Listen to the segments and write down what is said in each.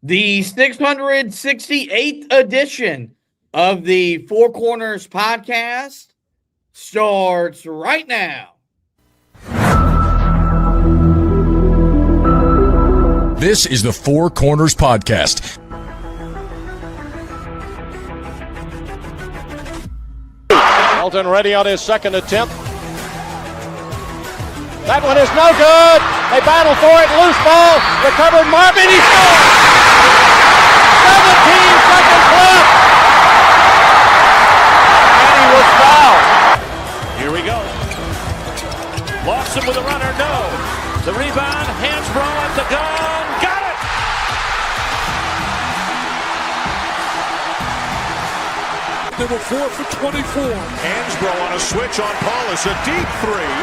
The 668th edition of the Four Corners podcast starts right now. This is the Four Corners podcast. Elton ready on his second attempt. That one is no good. They battle for it. Loose ball. Recovered. Marvin. He scores. 17 seconds left. And he was fouled. Here we go. Lawson with a runner. No. The rebound. Hansbrough at the gun. Got it. They were 4 for 24. Hansbrough on a switch on Paulus. A deep three.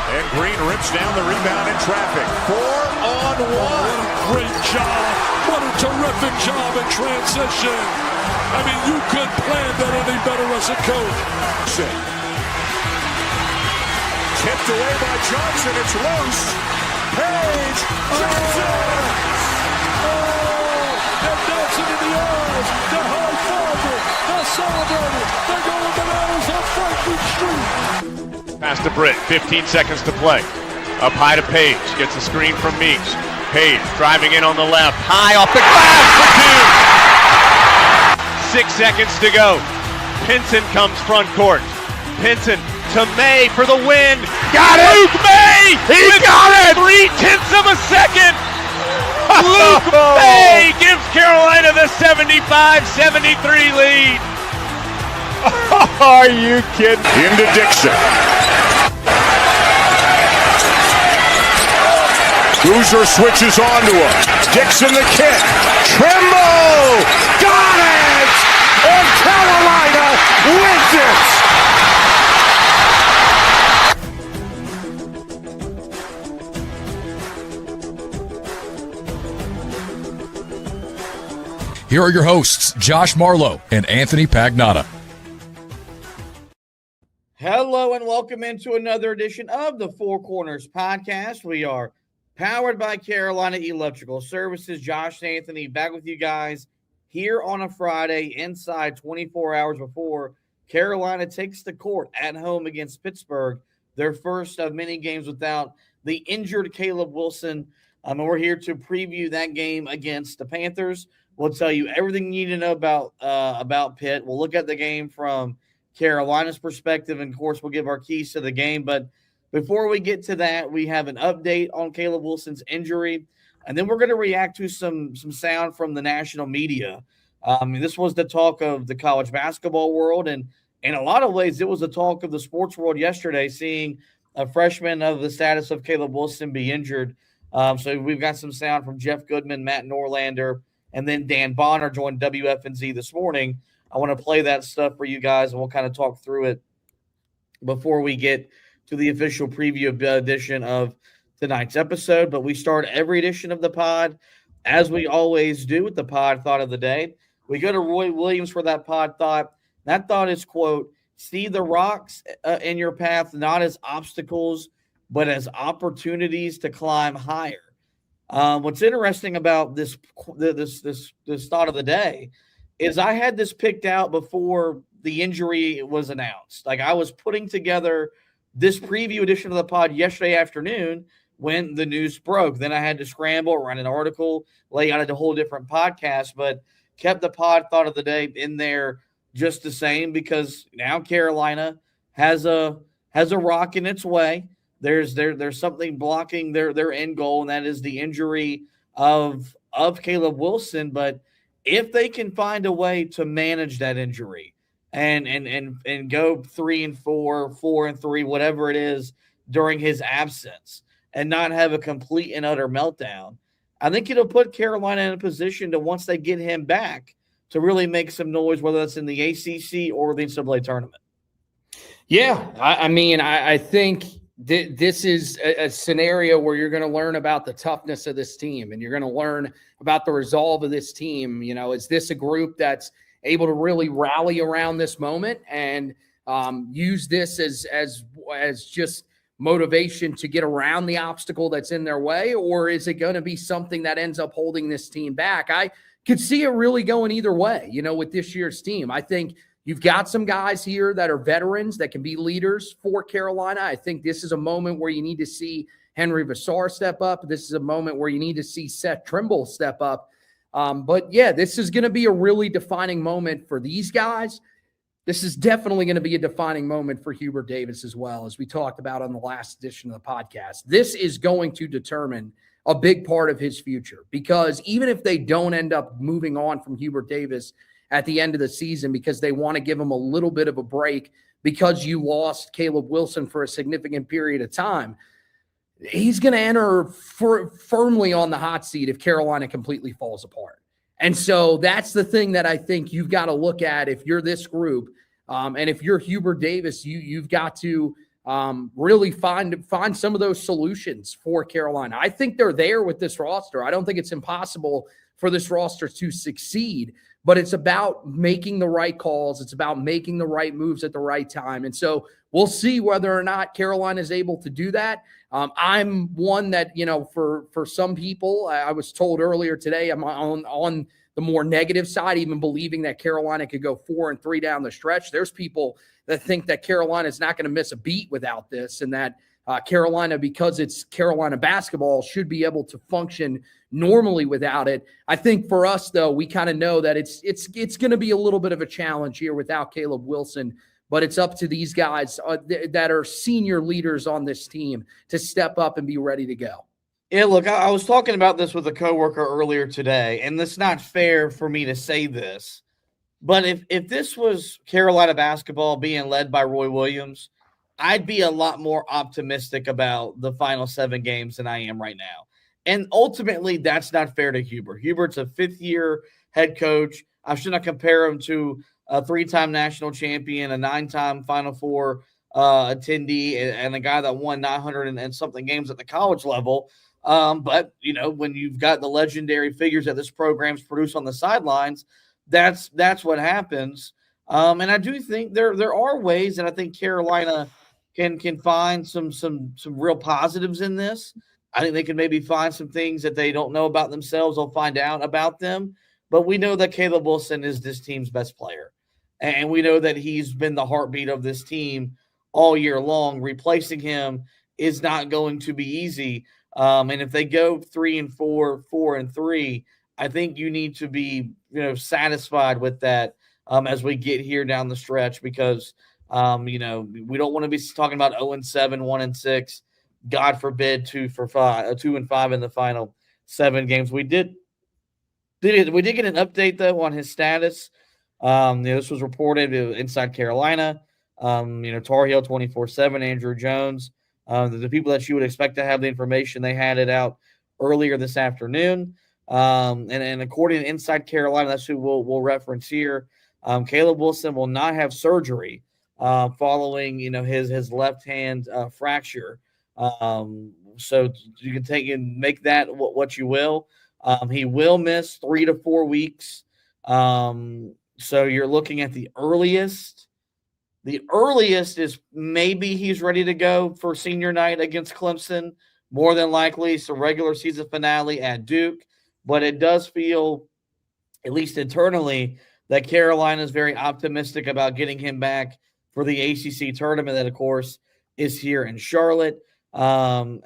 And Green rips down the rebound in traffic. 4-on-1. What a great job. What a terrific job in transition. I mean, you couldn't plan that any better as a coach. Tipped away by Johnson. It's loose. Page. Johnson. They're dancing in the aisles. They're high-fiving. They're celebrating. They're going bananas on Franklin Street. Pass to Britt, 15 seconds to play. Up high to Page, gets a screen from Meeks. Page driving in on the left, high off the glass for 2. 6 seconds to go. Pinson comes front court. Pinson to May for the win. Got it! Luke May! He got it! 0.3 of a second! Luke May gives Carolina the 75-73 lead. Are you kidding? Into Dixon. Boozer switches onto him. Dixon the kick. Trimble! Got it! And Carolina wins it! Here are your hosts, Josh Marlowe and Anthony Pagnotta. Hello and welcome into another edition of the Four Corners podcast. We are powered by Carolina Electrical Services. Josh and Anthony back with you guys here on a Friday inside 24 hours before Carolina takes the court at home against Pittsburgh, their first of many games without the injured Caleb Wilson. And we're here to preview that game against the Panthers. We'll tell you everything you need to know about Pitt. We'll look at the game from Carolina's perspective, and of course, we'll give our keys to the game. But before we get to that, we have an update on Caleb Wilson's injury, and then we're going to react to some sound from the national media. This was the talk of the college basketball world, and in a lot of ways, it was the talk of the sports world yesterday, seeing a freshman of the status of Caleb Wilson be injured. So we've got some sound from Jeff Goodman, Matt Norlander, and then Dan Bonner joined WFNZ this morning. I want to play that stuff for you guys, and we'll kind of talk through it before we get to the official preview edition of tonight's episode. But we start every edition of the pod, as we always do, with the pod thought of the day. We go to Roy Williams for that pod thought. That thought is, quote, see the rocks in your path not as obstacles, but as opportunities to climb higher. What's interesting about this thought of the day is I had this picked out before the injury was announced. Like, I was putting together this preview edition of the pod yesterday afternoon when the news broke. Then I had to scramble, write an article, lay out a whole different podcast, but kept the pod thought of the day in there just the same, because now Carolina has a rock in its way. There's something blocking their end goal, and that is the injury of Caleb Wilson. But if they can find a way to manage that injury and go 3-4, 4-3, whatever it is during his absence, and not have a complete and utter meltdown, I think it'll put Carolina in a position to, once they get him back, to really make some noise, whether that's in the ACC or the NCAA tournament. Yeah, I think this is a scenario where you're going to learn about the toughness of this team, and you're going to learn about the resolve of this team. You know, is this a group that's able to really rally around this moment and use this as just motivation to get around the obstacle that's in their way, or is it going to be something that ends up holding this team back? I could see it really going either way, with this year's team. I think you've got some guys here that are veterans that can be leaders for Carolina. I think this is a moment where you need to see Henry Vassar step up. This is a moment where you need to see Seth Trimble step up. But yeah, this is going to be a really defining moment for these guys. This is definitely going to be a defining moment for Hubert Davis as well, as we talked about on the last edition of the podcast. This is going to determine a big part of his future, because even if they don't end up moving on from Hubert Davis at the end of the season because they want to give him a little bit of a break because you lost Caleb Wilson for a significant period of time, he's going to enter firmly on the hot seat if Carolina completely falls apart. And so that's the thing that I think you've got to look at if you're this group. And if you're Hubert Davis, you've got to really find some of those solutions for Carolina. I think they're there with this roster. I don't think it's impossible for this roster to succeed, but it's about making the right calls. It's about making the right moves at the right time. And so we'll see whether or not Carolina is able to do that. I'm one that, for some people, I was told earlier today, I'm on the more negative side, even believing that Carolina could go 4-3 down the stretch. There's people that think that Carolina is not going to miss a beat without this, and that Carolina, because it's Carolina basketball, should be able to function normally without it. I think for us, though, we kind of know that it's going to be a little bit of a challenge here without Caleb Wilson. But it's up to these guys that are senior leaders on this team to step up and be ready to go. Yeah, look, I was talking about this with a coworker earlier today, and it's not fair for me to say this, but if this was Carolina basketball being led by Roy Williams, I'd be a lot more optimistic about the final 7 games than I am right now. And ultimately, that's not fair to Hubert. Hubert's a 5th-year head coach. I should not compare him to a 3-time national champion, a 9-time Final Four attendee, and a guy that won 900 and something games at the college level. But, when you've got the legendary figures that this program's produced on the sidelines, that's what happens. And I do think there are ways that I think Carolina can find some real positives in this. I think they can maybe find some things that they don't know about themselves. They'll find out about them. But we know that Caleb Wilson is this team's best player. And we know that he's been the heartbeat of this team all year long. Replacing him is not going to be easy. And if they go 3-4, 4-3, I think you need to be, satisfied with that as we get here down the stretch, because, we don't want to be talking about 0-7, 1-6, God forbid 2-5 in the final 7 games. We did get an update though on his status. This was reported inside Carolina. Tar Heel 24/7, Andrew Jones, the people that you would expect to have the information, they had it out earlier this afternoon. And according to Inside Carolina, that's who we'll reference here. Caleb Wilson will not have surgery following his left hand fracture. So you can take and make that what you will. He will miss 3 to 4 weeks. So you're looking at the earliest. The earliest is maybe he's ready to go for senior night against Clemson. More than likely, it's a regular season finale at Duke. But it does feel, at least internally, that Carolina is very optimistic about getting him back for the ACC tournament that, of course, is here in Charlotte. And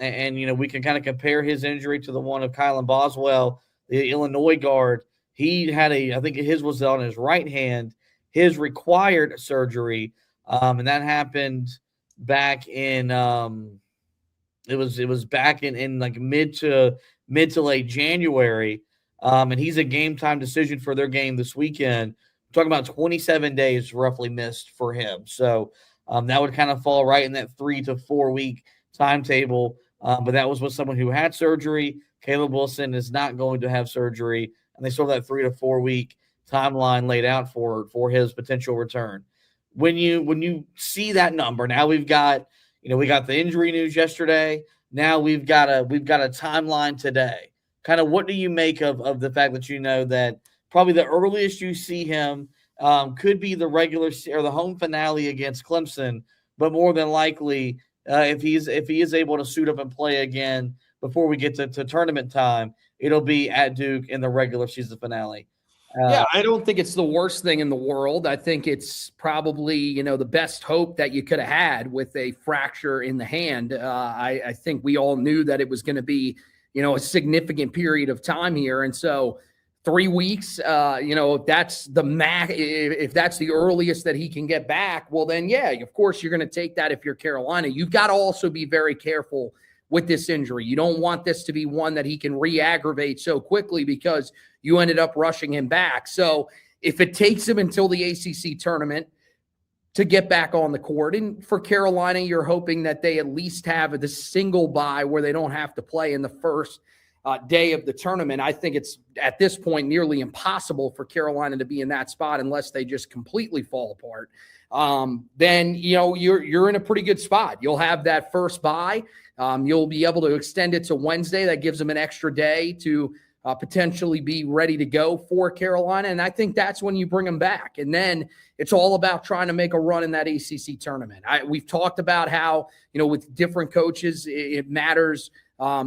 we can kind of compare his injury to the one of Kylan Boswell, the Illinois guard. He had I think his was on his right hand, his required surgery. And that happened back in it was back in like mid to late January. And he's a game time decision for their game this weekend. I'm talking about 27 days roughly missed for him. So that would kind of fall right in that 3 to 4 week timetable. But that was with someone who had surgery. Caleb Wilson is not going to have surgery, and they still have that 3 to 4 week timeline laid out for his potential return. When you see that number, now we got the injury news yesterday. Now we've got a timeline today. Kind of what do you make of the fact that that probably the earliest you see him could be the regular or the home finale against Clemson, but more than likely if he is able to suit up and play again before we get to tournament time, it'll be at Duke in the regular season finale. Yeah, I don't think it's the worst thing in the world. I think it's probably, the best hope that you could have had with a fracture in the hand. I think we all knew that it was going to be, a significant period of time here. And so 3 weeks, if that's if that's the earliest that he can get back, well then, yeah, of course you're going to take that if you're Carolina. You've got to also be very careful with this injury. You don't want this to be one that he can re-aggravate so quickly because you ended up rushing him back. So if it takes him until the ACC tournament to get back on the court, and for Carolina, you're hoping that they at least have the single bye where they don't have to play in the first day of the tournament. I think it's at this point nearly impossible for Carolina to be in that spot unless they just completely fall apart. Then, you're in a pretty good spot. You'll have that first bye. You'll be able to extend it to Wednesday. That gives them an extra day to potentially be ready to go for Carolina. And I think that's when you bring them back. And then it's all about trying to make a run in that ACC tournament. We've talked about how, with different coaches, it matters, a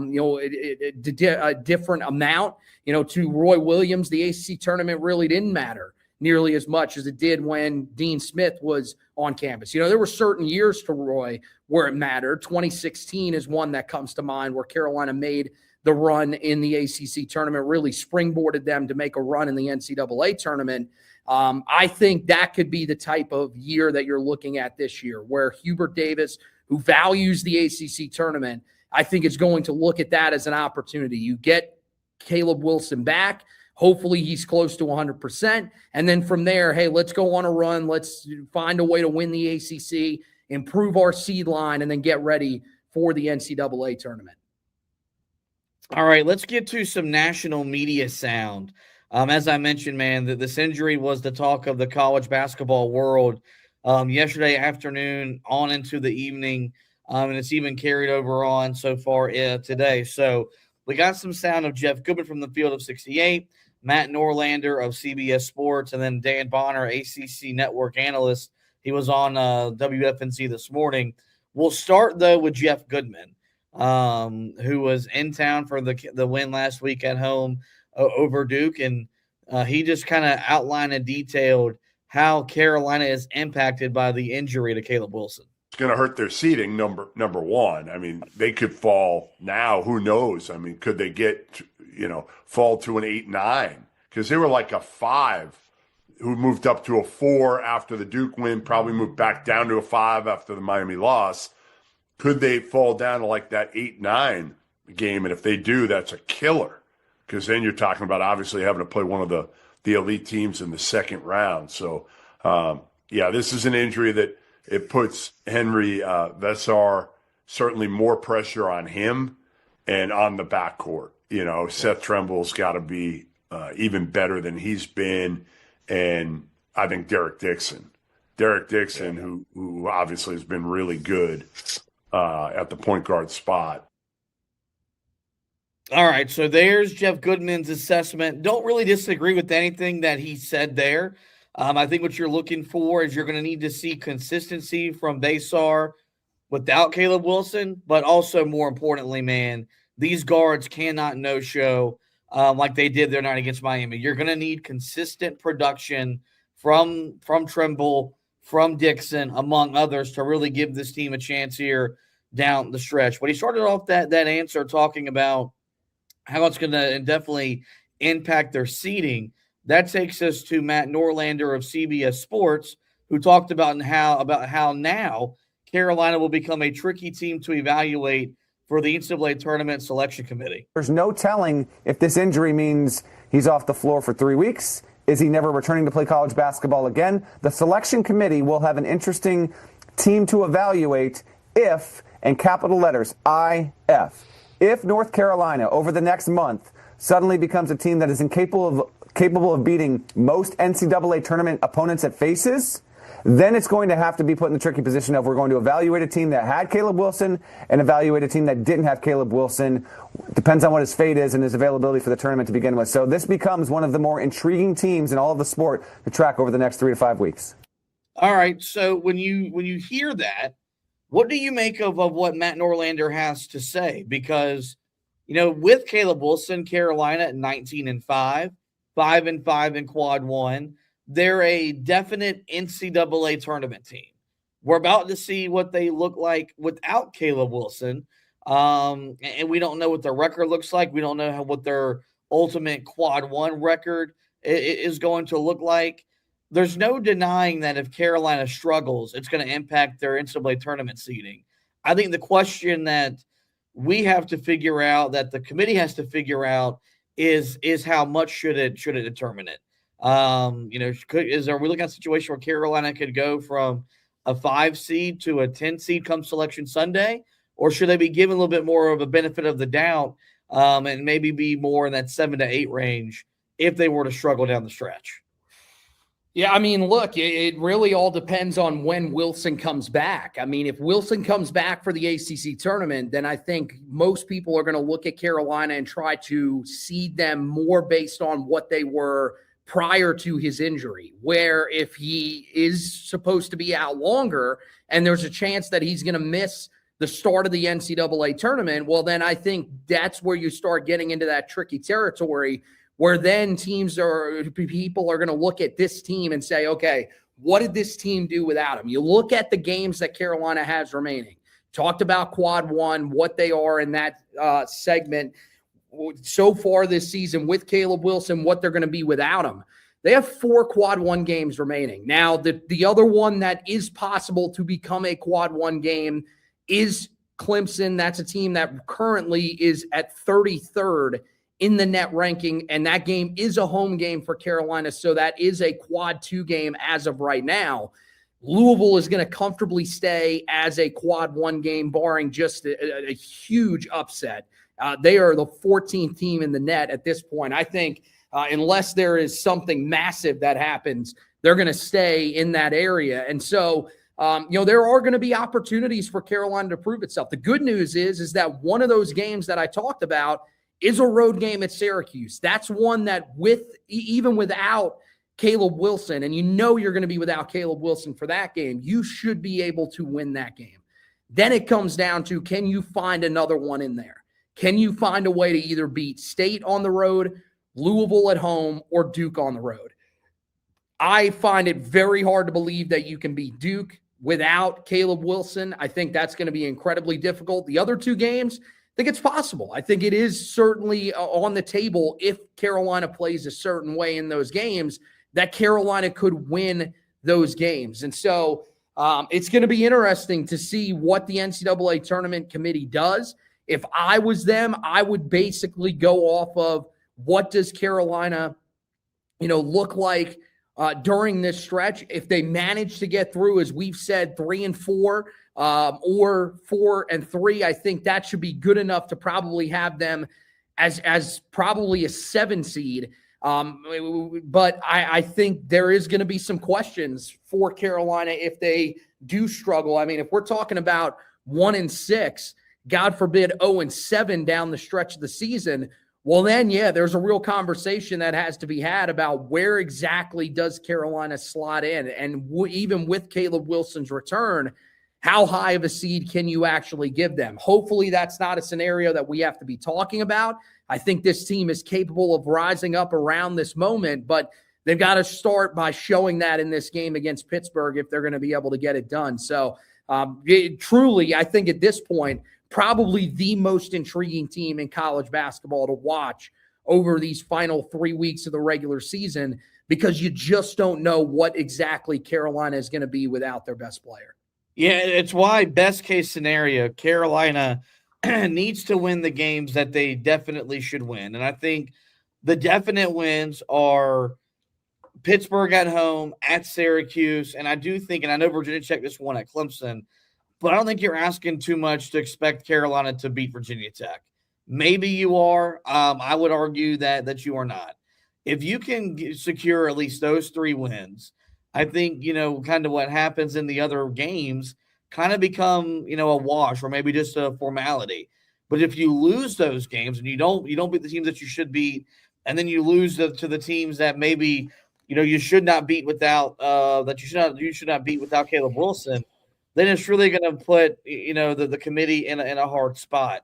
different amount. To Roy Williams, the ACC tournament really didn't matter nearly as much as it did when Dean Smith was on campus. There were certain years to Roy where it mattered. 2016 is one that comes to mind where Carolina made the run in the ACC tournament, really springboarded them to make a run in the NCAA tournament. I think that could be the type of year that you're looking at this year, where Hubert Davis, who values the ACC tournament, I think is going to look at that as an opportunity. You get Caleb Wilson back. Hopefully he's close to 100%. And then from there, hey, let's go on a run. Let's find a way to win the ACC, improve our seed line, and then get ready for the NCAA tournament. All right, let's get to some national media sound. As I mentioned, man, that this injury was the talk of the college basketball world yesterday afternoon on into the evening, and it's even carried over on so far today. So we got some sound of Jeff Goodman from the Field of 68, Matt Norlander of CBS Sports, and then Dan Bonner, ACC Network analyst. He was on WFNZ this morning. We'll start, though, with Jeff Goodman, who was in town for the win last week at home over Duke, and he just kind of outlined and detailed how Carolina is impacted by the injury to Caleb Wilson. It's going to hurt their seeding, number one. I mean, they could fall now. Who knows? I mean, could they get, fall to an 8-9? Because they were like a 5 who moved up to a 4 after the Duke win, probably moved back down to a 5 after the Miami loss. Could they fall down to like that 8-9 game? And if they do, that's a killer, because then you're talking about obviously having to play one of the elite teams in the second round. So, this is an injury that it puts Henry Vesar certainly more pressure on him and on the backcourt. Seth Tremble's got to be even better than he's been. And I think Derek Dixon, who obviously has been really good at the point guard spot. All right, so there's Jeff Goodman's assessment. Don't really disagree with anything that he said there. I think what you're looking for is you're going to need to see consistency from Vesar without Caleb Wilson, but also more importantly, man, these guards cannot no-show like they did their night against Miami. You're going to need consistent production from Trimble, from Dixon, among others, to really give this team a chance here down the stretch. But he started off that answer talking about how it's going to definitely impact their seeding. That takes us to Matt Norlander of CBS Sports, who talked about how now Carolina will become a tricky team to evaluate for the NCAA Tournament Selection Committee. There's no telling if this injury means he's off the floor for 3 weeks. Is he never returning to play college basketball again? The selection committee will have an interesting team to evaluate if, and capital letters, IF, if North Carolina over the next month suddenly becomes a team that is incapable of beating most NCAA tournament opponents it faces, then it's going to have to be put in the tricky position of we're going to evaluate a team that had Caleb Wilson and evaluate a team that didn't have Caleb Wilson. Depends on what his fate is and his availability for the tournament to begin with. So this becomes one of the more intriguing teams in all of the sport to track over the next 3 to 5 weeks. All right. So when you hear that, What do you make of what Matt Norlander has to say? Because, with Caleb Wilson, Carolina at 19-5, 5-5 in quad one, they're a definite NCAA tournament team. We're about to see what they look like without Caleb Wilson. And we don't know what their record looks like. We don't know what their ultimate quad one record is going to look like. There's no denying that if Carolina struggles, it's going to impact their NCAA tournament seeding. I think the question that we have to figure out, that the committee has to figure out, is how much should it determine it? Are we looking at a situation where Carolina could go from a 5 seed to a 10 seed come Selection Sunday, or should they be given a little bit more of a benefit of the doubt and maybe be more in that 7 to 8 range if they were to struggle down the stretch? Yeah, I mean, look, it really all depends on when Wilson comes back. I mean, if Wilson comes back for the ACC tournament, then I think most people are going to look at Carolina and try to seed them more based on what they were prior to his injury, where if he is supposed to be out longer and there's a chance that he's going to miss the start of the NCAA tournament, well, then I think that's where you start getting into that tricky territory where then people are going to look at this team and say, okay, what did this team do without him? You look at the games that Carolina has remaining. Talked about quad one, what they are in that segment so far this season with Caleb Wilson, what they're going to be without him. They have 4 quad one games remaining. Now, the other one that is possible to become a quad one game is Clemson. That's a team that currently is at 33rd in the net ranking, and that game is a home game for Carolina, so that is a quad 2 game as of right now. Louisville is going to comfortably stay as a quad 1 game, barring just a huge upset. They are the 14th team in the net at this point. I think unless there is something massive that happens, they're going to stay in that area. And so, there are going to be opportunities for Carolina to prove itself. The good news is that one of those games that I talked about is a road game at Syracuse. That's one that even without Caleb Wilson, and you're going to be without Caleb Wilson for that game, you should be able to win that game. Then it comes down to, can you find another one in there? Can you find a way to either beat State on the road, Louisville at home, or Duke on the road? I find it very hard to believe that you can beat Duke without Caleb Wilson. I think that's going to be incredibly difficult. The other 2 games, I think it's possible. I think it is certainly on the table if Carolina plays a certain way in those games that Carolina could win those games. And so it's going to be interesting to see what the NCAA tournament committee does. If I was them, I would basically go off of what does Carolina, look like during this stretch. If they manage to get through, as we've said, 3-4, or 4-3, I think that should be good enough to probably have them as probably a 7 seed. But I think there is going to be some questions for Carolina if they do struggle. I mean, if we're talking about 1-6, God forbid 0-7 down the stretch of the season, well then, yeah, there's a real conversation that has to be had about where exactly does Carolina slot in. And even with Caleb Wilson's return, how high of a seed can you actually give them? Hopefully that's not a scenario that we have to be talking about. I think this team is capable of rising up around this moment, but they've got to start by showing that in this game against Pittsburgh if they're going to be able to get it done. So truly, I think at this point, probably the most intriguing team in college basketball to watch over these final 3 weeks of the regular season, because you just don't know what exactly Carolina is going to be without their best player. Yeah, it's why best case scenario, Carolina needs to win the games that they definitely should win. And I think the definite wins are Pittsburgh at home, at Syracuse. And I do think, and I know Virginia Tech just won at Clemson, but I don't think you're asking too much to expect Carolina to beat Virginia Tech. Maybe you are. I would argue that you are not. If you can secure at least those 3 wins, I think, kind of what happens in the other games kind of become, a wash or maybe just a formality. But if you lose those games and you don't beat the teams that you should beat, and then you lose to the teams that maybe, you should not beat without you should not beat without Caleb Wilson, then it's really going to put, the committee in a hard spot.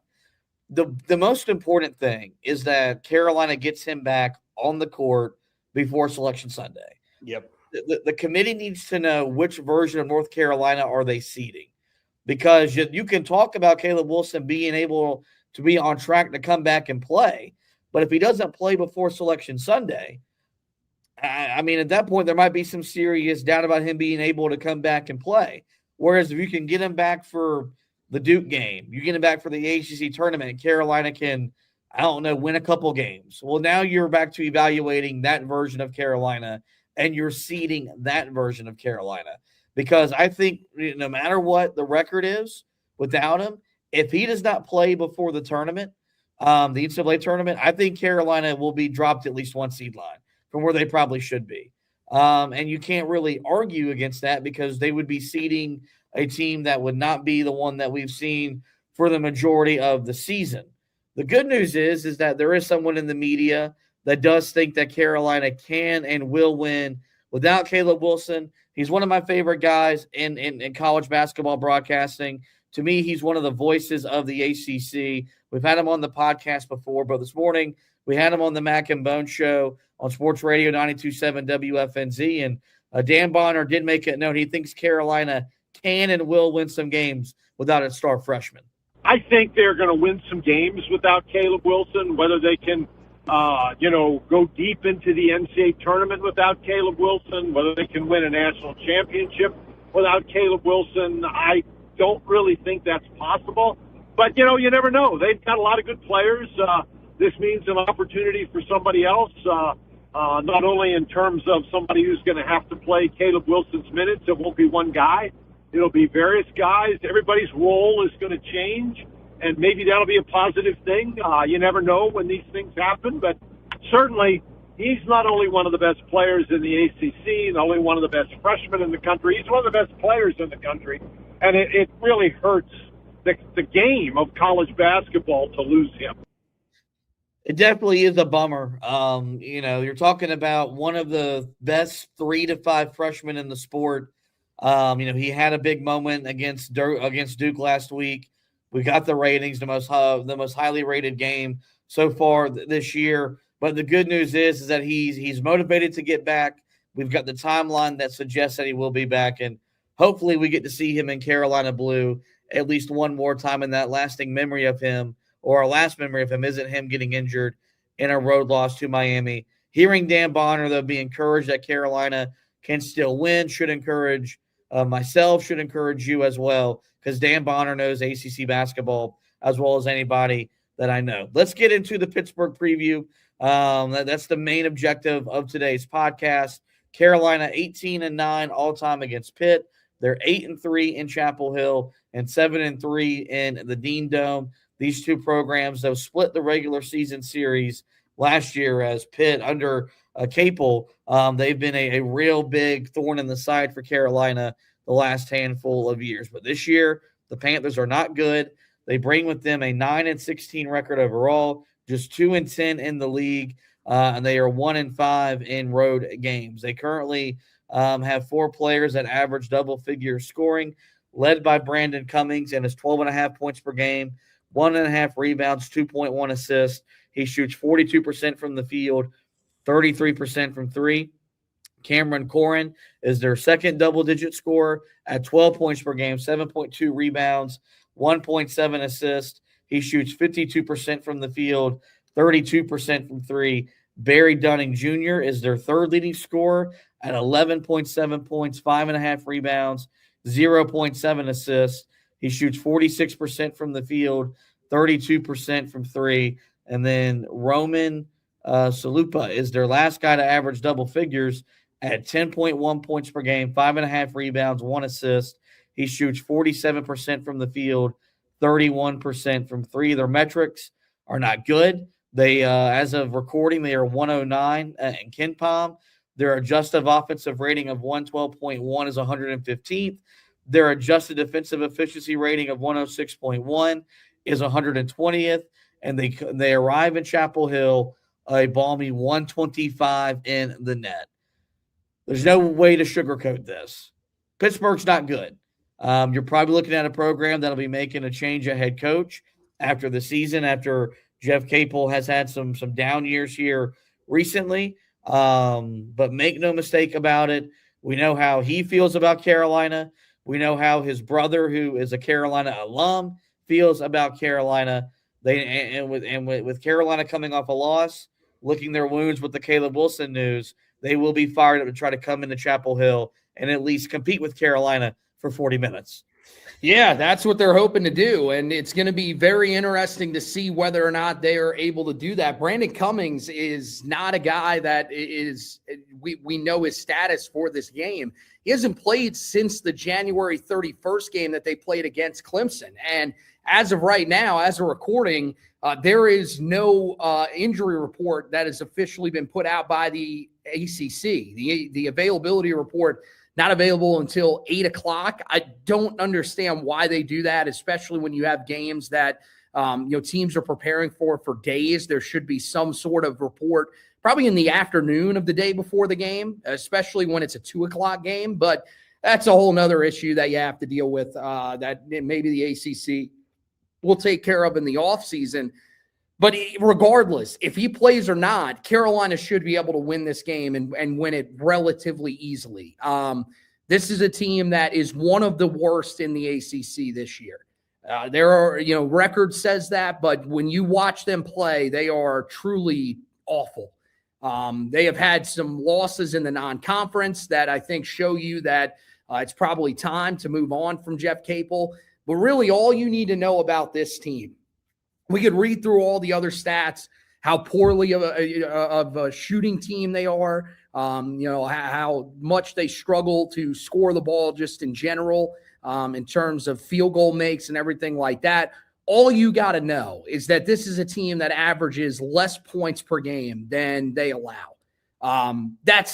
The most important thing is that Carolina gets him back on the court before Selection Sunday. Yep. The committee needs to know which version of North Carolina are they seeding, because you can talk about Caleb Wilson being able to be on track to come back and play, but if he doesn't play before Selection Sunday, I mean, at that point, there might be some serious doubt about him being able to come back and play. Whereas if you can get him back for the Duke game, you get him back for the ACC tournament, Carolina can, win a couple games. Well, now you're back to evaluating that version of Carolina, and you're seeding that version of Carolina. Because I think no matter what the record is without him, if he does not play before the tournament, the NCAA tournament, I think Carolina will be dropped at least one seed line from where they probably should be. And you can't really argue against that, because they would be seeding a team that would not be the one that we've seen for the majority of the season. The good news is that there is someone in the media that does think that Carolina can and will win without Caleb Wilson. He's one of my favorite guys in college basketball broadcasting. To me, he's one of the voices of the ACC. We've had him on the podcast before, but this morning we had him on the Mac and Bone Show on Sports Radio 92.7 WFNZ, and Dan Bonner did make it known he thinks Carolina can and will win some games without its star freshman. I think they're going to win some games without Caleb Wilson. Whether they can, go deep into the NCAA tournament without Caleb Wilson, whether they can win a national championship without Caleb Wilson, I don't really think that's possible. But, you never know. They've got a lot of good players. This means an opportunity for somebody else, not only in terms of somebody who's going to have to play Caleb Wilson's minutes. It won't be one guy. It'll be various guys. Everybody's role is going to change, and maybe that'll be a positive thing. You never know when these things happen, but certainly he's not only one of the best players in the ACC, not only one of the best freshmen in the country, he's one of the best players in the country, and it really hurts the game of college basketball to lose him. It definitely is a bummer. You're talking about one of the best 3 to 5 freshmen in the sport. He had a big moment against Duke last week. We got the ratings, the most highly rated game so far this year. But the good news is that he's motivated to get back. We've got the timeline that suggests that he will be back, and hopefully we get to see him in Carolina blue at least one more time. In that lasting memory of him, or our last memory of him, isn't him getting injured in a road loss to Miami. Hearing Dan Bonner, though, be encouraged that Carolina can still win should encourage myself, should encourage you as well, because Dan Bonner knows ACC basketball as well as anybody that I know. Let's get into the Pittsburgh preview. That's the main objective of today's podcast. Carolina 18-9 all-time against Pitt. They're 8-3 in Chapel Hill and 7-3 in the Dean Dome. These two programs, though, split the regular season series last year as Pitt under Capel. They've been a real big thorn in the side for Carolina the last handful of years. But this year, the Panthers are not good. They bring with them a 9-16 record overall, just 2-10 in the league, and they are 1-5 in road games. They currently have 4 players that average double-figure scoring, led by Brandon Cummings and his 12.5 points per game, 1.5 rebounds, 2.1 assists. He shoots 42% from the field, 33% from three. Cameron Corrin is their second double-digit scorer at 12 points per game, 7.2 rebounds, 1.7 assists. He shoots 52% from the field, 32% from three. Barry Dunning Jr. is their third leading scorer at 11.7 points, 5.5 rebounds, 0.7 assists. He shoots 46% from the field, 32% from three. And then Roman Salupa is their last guy to average double figures at 10.1 points per game, 5.5 rebounds, 1 assist. He shoots 47% from the field, 31% from three. Their metrics are not good. They, as of recording, they are 109 in KenPom. Their adjusted offensive rating of 112.1 is 115th. Their adjusted defensive efficiency rating of 106.1 is 120th. And they arrive in Chapel Hill a balmy 125 in the net. There's no way to sugarcoat this. Pittsburgh's not good. You're probably looking at a program that'll be making a change at head coach after the season, after Jeff Capel has had some down years here recently. But make no mistake about it, we know how he feels about Carolina. We know how his brother, who is a Carolina alum, feels about Carolina. With Carolina coming off a loss, licking their wounds with the Caleb Wilson news, they will be fired up to try to come into Chapel Hill and at least compete with Carolina for 40 minutes. Yeah, that's what they're hoping to do. And it's going to be very interesting to see whether or not they are able to do that. Brandon Cummings is not a guy that is, we know his status for this game. He hasn't played since the January 31st game that they played against Clemson. And as of right now, as a recording, there is no injury report that has officially been put out by the ACC. The availability report not available until 8 o'clock. I don't understand why they do that, especially when you have games that teams are preparing for days. There should be some sort of report probably in the afternoon of the day before the game, especially when it's a 2 o'clock game. But that's a whole nother issue that you have to deal with that maybe the ACC will take care of in the offseason. But regardless, if he plays or not, Carolina should be able to win this game and win it relatively easily. This is a team that is one of the worst in the ACC this year. There are, record says that, but when you watch them play, they are truly awful. They have had some losses in the non-conference that I think show you that it's probably time to move on from Jeff Capel. But really, all you need to know about this team, we could read through all the other stats, how poorly of a shooting team they are, how much they struggle to score the ball just in general, in terms of field goal makes and everything like that. All you got to know is that this is a team that averages less points per game than they allow. That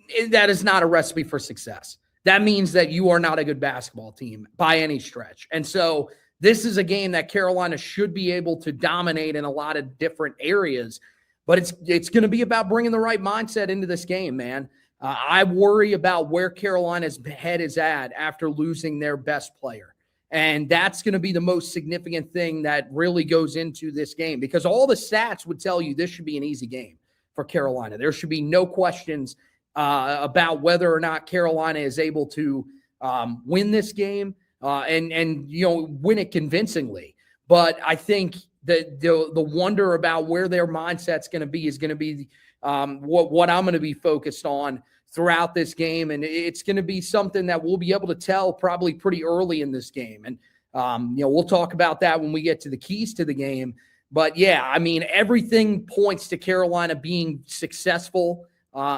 is not a recipe for success. That means that you are not a good basketball team by any stretch. And so this is a game that Carolina should be able to dominate in a lot of different areas, but it's going to be about bringing the right mindset into this game, man. I worry about where Carolina's head is at after losing their best player. And that's going to be the most significant thing that really goes into this game, because all the stats would tell you this should be an easy game for Carolina. There should be no questions about whether or not Carolina is able to win this game. And win it convincingly. But I think that the wonder about where their mindset's going to be is going to be what I'm going to be focused on throughout this game. And it's going to be something that we'll be able to tell probably pretty early in this game. And, we'll talk about that when we get to the keys to the game. But, yeah, I mean, everything points to Carolina being successful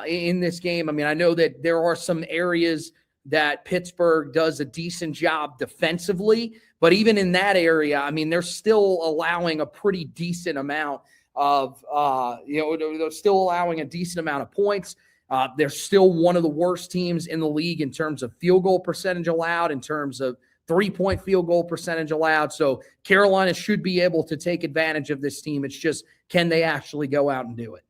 in this game. I mean, I know that there are some areas that Pittsburgh does a decent job defensively, but even in that area, I mean, they're still allowing a pretty decent amount of, they're still allowing a decent amount of points. They're still one of the worst teams in the league in terms of field goal percentage allowed, in terms of 3-point field goal percentage allowed. So Carolina should be able to take advantage of this team. It's just, can they actually go out and do it?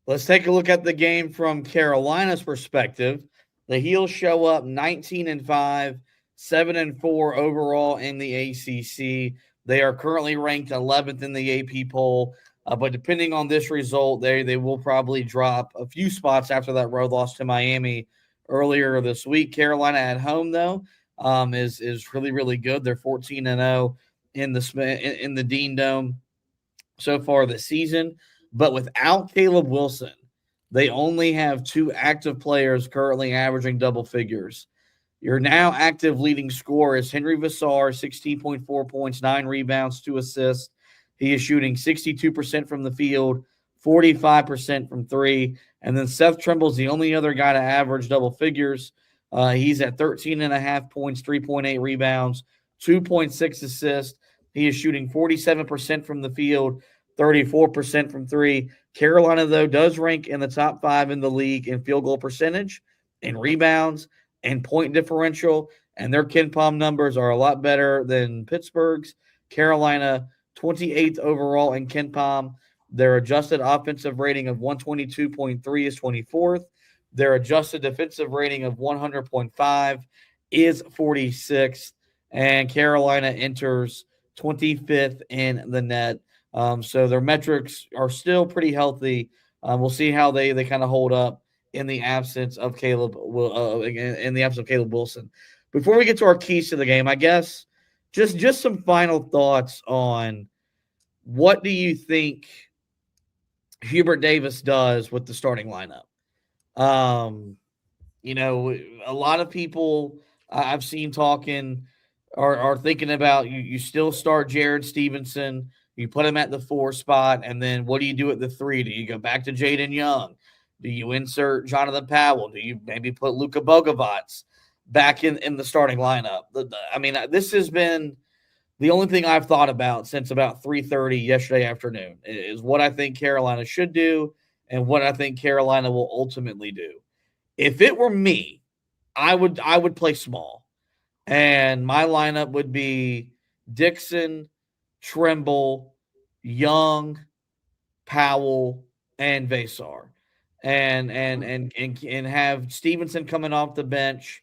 Let's take a look at the game from Carolina's perspective. The Heels show up 19-5, 7-4 overall in the ACC. They are currently ranked 11th in the AP poll, but depending on this result, they will probably drop a few spots after that road loss to Miami earlier this week. Carolina at home, though, is really, really good. They're 14-0 in the Dean Dome so far this season, but without Caleb Wilson, they only have 2 active players currently averaging double figures. Your now active leading scorer is Henry Vassar, 16.4 points, 9 rebounds, 2 assists. He is shooting 62% from the field, 45% from 3. And then Seth Trimble's the only other guy to average double figures. He's at 13.5 points, 3.8 rebounds, 2.6 assists. He is shooting 47% from the field, 34% from 3. Carolina, though, does rank in the top 5 in the league in field goal percentage, in rebounds, and point differential, and their KenPom numbers are a lot better than Pittsburgh's. Carolina, 28th overall in KenPom. Their adjusted offensive rating of 122.3 is 24th. Their adjusted defensive rating of 100.5 is 46th, and Carolina enters 25th in the net. So their metrics are still pretty healthy. We'll see how they kind of hold up in the absence of Caleb Wilson. Before we get to our keys to the game, I guess just some final thoughts on what do you think Hubert Davis does with the starting lineup. A lot of people I've seen talking are thinking about you still start Jared Stevenson, you put him at the 4 spot, and then what do you do at the 3? Do you go back to Jaden Young? Do you insert Jonathan Powell? Do you maybe put Luka Bogovac back in the starting lineup? This has been the only thing I've thought about since about 3:30 yesterday afternoon is what I think Carolina should do and what I think Carolina will ultimately do. If it were me, I would play small, and my lineup would be Dixon, Trimble, Young, Powell, and Vesar, and have Stevenson coming off the bench,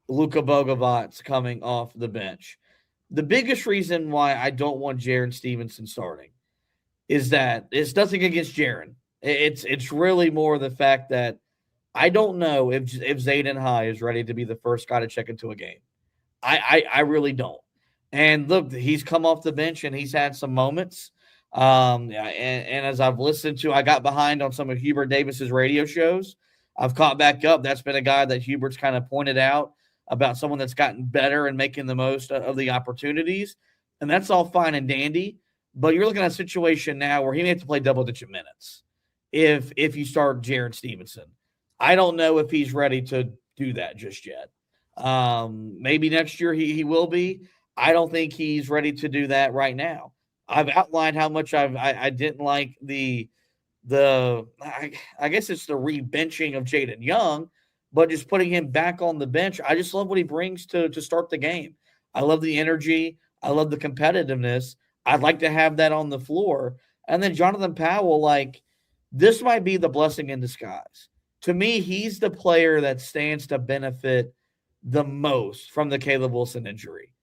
Luka Bogovac coming off the bench. The biggest reason why I don't want Jaren Stevenson starting is that it's nothing against Jaren. It's really more the fact that I don't know if Zayden High is ready to be the first guy to check into a game. I really don't. And look, he's come off the bench and he's had some moments. And as I've listened to, I got behind on some of Hubert Davis's radio shows. I've caught back up. That's been a guy that Hubert's kind of pointed out about someone that's gotten better and making the most of the opportunities. And that's all fine and dandy. But you're looking at a situation now where he may have to play double-digit minutes if you start Jared Stevenson. I don't know if he's ready to do that just yet. Maybe next year he will be. I don't think he's ready to do that right now. I've outlined how much I didn't like I guess it's the re-benching of Jaden Young, but just putting him back on the bench. I just love what he brings to start the game. I love the energy. I love the competitiveness. I'd like to have that on the floor. And then Jonathan Powell, this might be the blessing in disguise. To me, he's the player that stands to benefit the most from the Caleb Wilson injury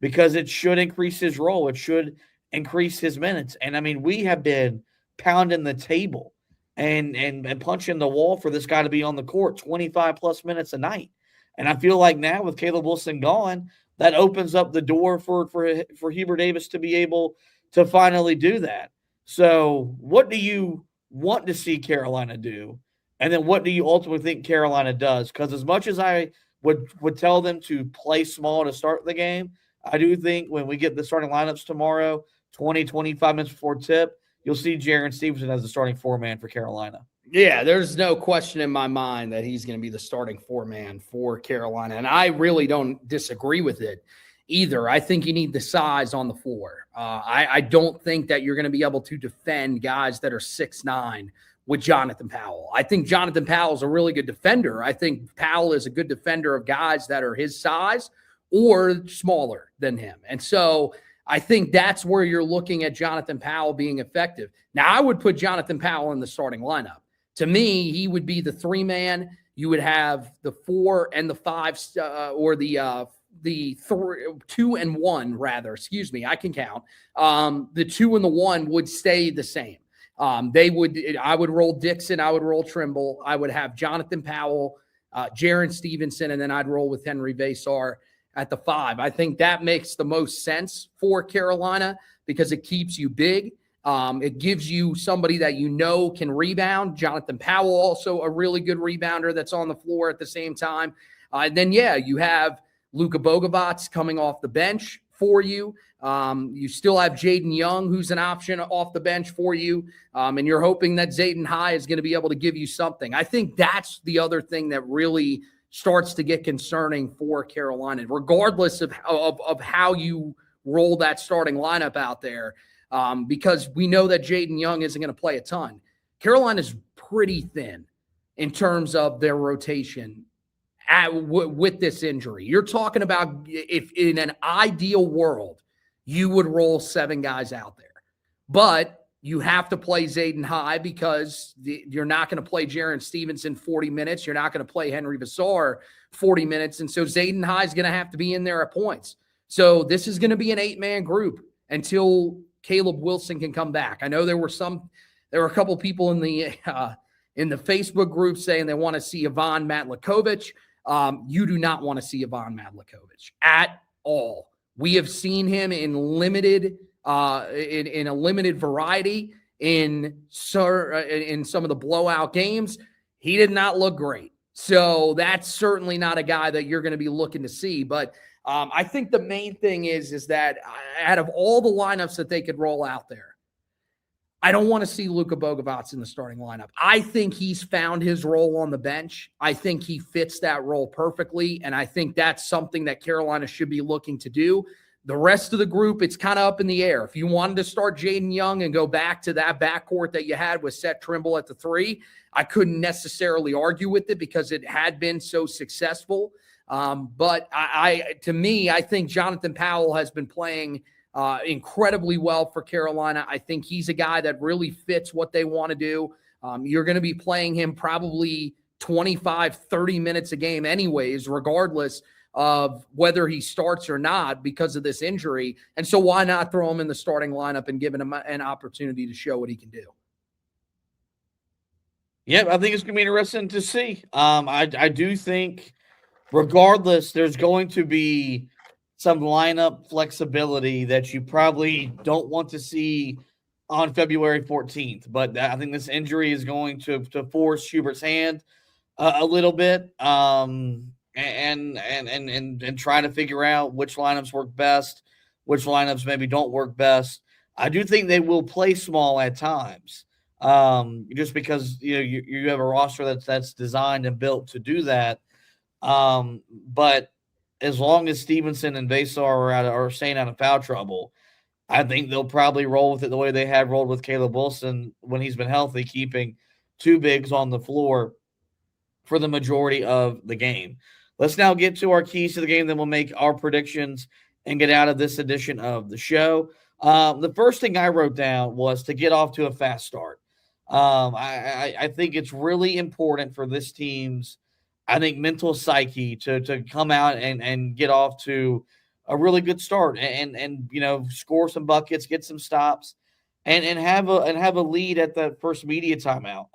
because it should increase his role. It should increase his minutes. And, we have been pounding the table and punching the wall for this guy to be on the court 25-plus minutes a night. And I feel like now with Caleb Wilson gone, that opens up the door for Hubert Davis to be able to finally do that. So what do you want to see Carolina do? And then what do you ultimately think Carolina does? Because as much as I would tell them to play small to start the game, I do think when we get the starting lineups tomorrow, 20, 25 minutes before tip, you'll see Jaren Stevenson as the starting 4-man for Carolina. Yeah, there's no question in my mind that he's going to be the starting 4-man for Carolina. And I really don't disagree with it either. I think you need the size on the floor. I don't think that you're going to be able to defend guys that are 6'9" with Jonathan Powell. I think Jonathan Powell is a really good defender. I think Powell is a good defender of guys that are his size or smaller than him. And so I think that's where you're looking at Jonathan Powell being effective. Now, I would put Jonathan Powell in the starting lineup. To me, he would be the 3-man. You would have the 4 and the 5, or the 2 and 1, rather. Excuse me, I can count. The 2 and the 1 would stay the same. I would roll Dixon. I would roll Trimble. I would have Jonathan Powell, Jaren Stevenson, and then I'd roll with Henry Vesar at the 5. I think that makes the most sense for Carolina because it keeps you big. It gives you somebody that can rebound. Jonathan Powell, also a really good rebounder that's on the floor at the same time. Then you have Luka Bogovac coming off the bench for you. You still have Jaden Young, who's an option off the bench for you. And you're hoping that Zayden High is going to be able to give you something. I think that's the other thing that really starts to get concerning for Carolina, regardless of how you roll that starting lineup out there, because we know that Jaden Young isn't going to play a ton. Carolina's pretty thin in terms of their rotation with this injury. You're talking about if in an ideal world, you would roll 7 guys out there. But you have to play Zayden high because you're not going to play Jaron Stevenson 40 minutes. You're not going to play Henry Vassar 40 minutes. And so Zayden High is going to have to be in there at points. So this is going to be an 8-man group until Caleb Wilson can come back. I know there were a couple people in the Facebook group saying they want to see Ivan Matlakovich. You do not want to see Ivan Matlakovich at all. We have seen him in limited in a limited variety in some of the blowout games. He did not look great. So that's certainly not a guy that you're going to be looking to see. But I think the main thing is that out of all the lineups that they could roll out there, I don't want to see Luka Bogovac in the starting lineup. I think he's found his role on the bench. I think he fits that role perfectly, and I think that's something that Carolina should be looking to do. The rest of the group, it's kind of up in the air. If you wanted to start Jaden Young and go back to that backcourt that you had with Seth Trimble at the 3, I couldn't necessarily argue with it because it had been so successful. But to me, I think Jonathan Powell has been playing incredibly well for Carolina. I think he's a guy that really fits what they want to do. You're going to be playing him probably 25, 30 minutes a game anyways, regardless of whether he starts or not because of this injury. And so why not throw him in the starting lineup and give him an opportunity to show what he can do? Yeah, I think it's going to be interesting to see. I do think regardless, there's going to be some lineup flexibility that you probably don't want to see on February 14th. But I think this injury is going to force Schubert's hand a little bit and try to figure out which lineups work best, which lineups maybe don't work best. I do think they will play small at times just because you have a roster that's designed and built to do that. But as long as Stevenson and Vassar are staying out of foul trouble, I think they'll probably roll with it the way they have rolled with Caleb Wilson when he's been healthy, keeping 2 bigs on the floor for the majority of the game. Let's now get to our keys to the game. Then we'll make our predictions and get out of this edition of the show. The first thing I wrote down was to get off to a fast start. I think it's really important for this team's mental psyche to come out and get off to a really good start and score some buckets, get some stops, and have a lead at the first media timeout.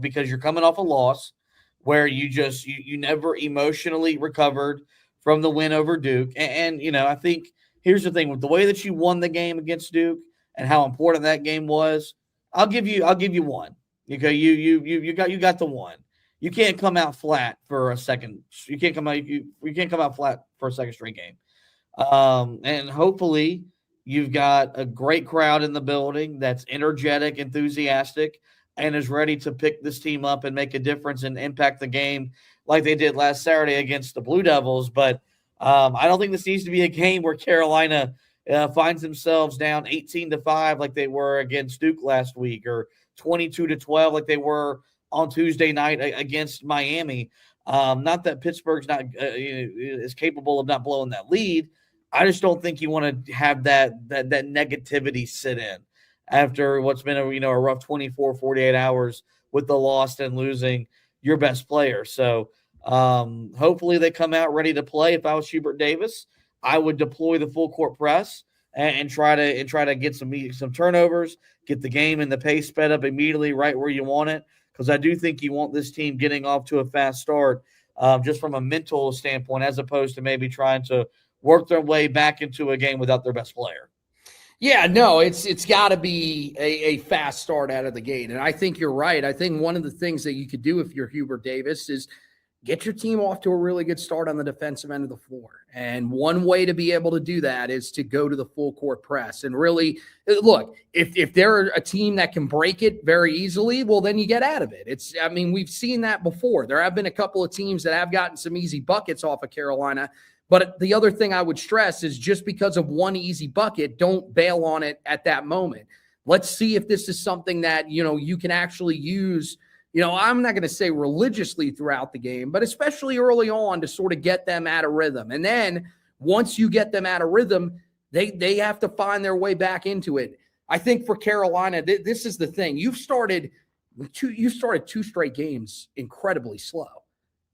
Because you're coming off a loss where you never emotionally recovered from the win over Duke. And I think here's the thing with the way that you won the game against Duke and how important that game was. I'll give you one. Okay, you got the one. You can't come out flat for a second. You can't come out flat for a second straight game. And hopefully you've got a great crowd in the building that's energetic, enthusiastic, and is ready to pick this team up and make a difference and impact the game like they did last Saturday against the Blue Devils. But I don't think this needs to be a game where Carolina finds themselves down 18-5 like they were against Duke last week, or 22-12 like they were on Tuesday night against Miami. Not that Pittsburgh's not is capable of not blowing that lead. I just don't think you want to have that negativity sit in after what's been a rough 24, 48 hours with the loss and losing your best player. So hopefully they come out ready to play. If I was Hubert Davis, I would deploy the full court press and try to get some turnovers, get the game and the pace sped up immediately right where you want it. Because I do think you want this team getting off to a fast start just from a mental standpoint, as opposed to maybe trying to work their way back into a game without their best player. Yeah, no, it's got to be a fast start out of the gate. And I think you're right. I think one of the things that you could do if you're Hubert Davis is get your team off to a really good start on the defensive end of the floor. And one way to be able to do that is to go to the full court press. And really, look, if they're a team that can break it very easily, well, then you get out of it. We've seen that before. There have been a couple of teams that have gotten some easy buckets off of Carolina. But the other thing I would stress is just because of one easy bucket, don't bail on it at that moment. Let's see if this is something that, you can actually use, I'm not going to say religiously throughout the game, but especially early on to sort of get them out of rhythm. And then once you get them out of rhythm, They have to find their way back into it. I think for Carolina, this is the thing. You started two straight games incredibly slow.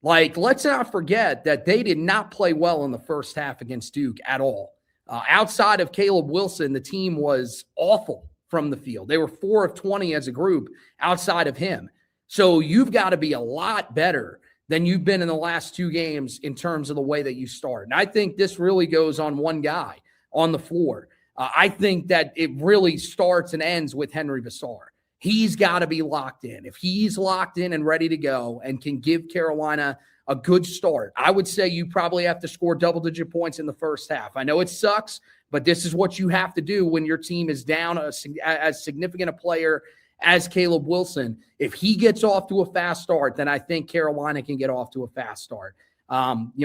Like, let's not forget that they did not play well in the first half against Duke at all. Outside of Caleb Wilson, the team was awful from the field. They were 4 of 20 as a group outside of him. So you've got to be a lot better than you've been in the last 2 games in terms of the way that you start. And I think this really goes on one guy on the floor. I think that it really starts and ends with Henry Vassar. He's got to be locked in. If he's locked in and ready to go and can give Carolina a good start, I would say you probably have to score double-digit points in the first half. I know it sucks, but this is what you have to do when your team is down as significant a player as Caleb Wilson. If he gets off to a fast start, then I think Carolina can get off to a fast start.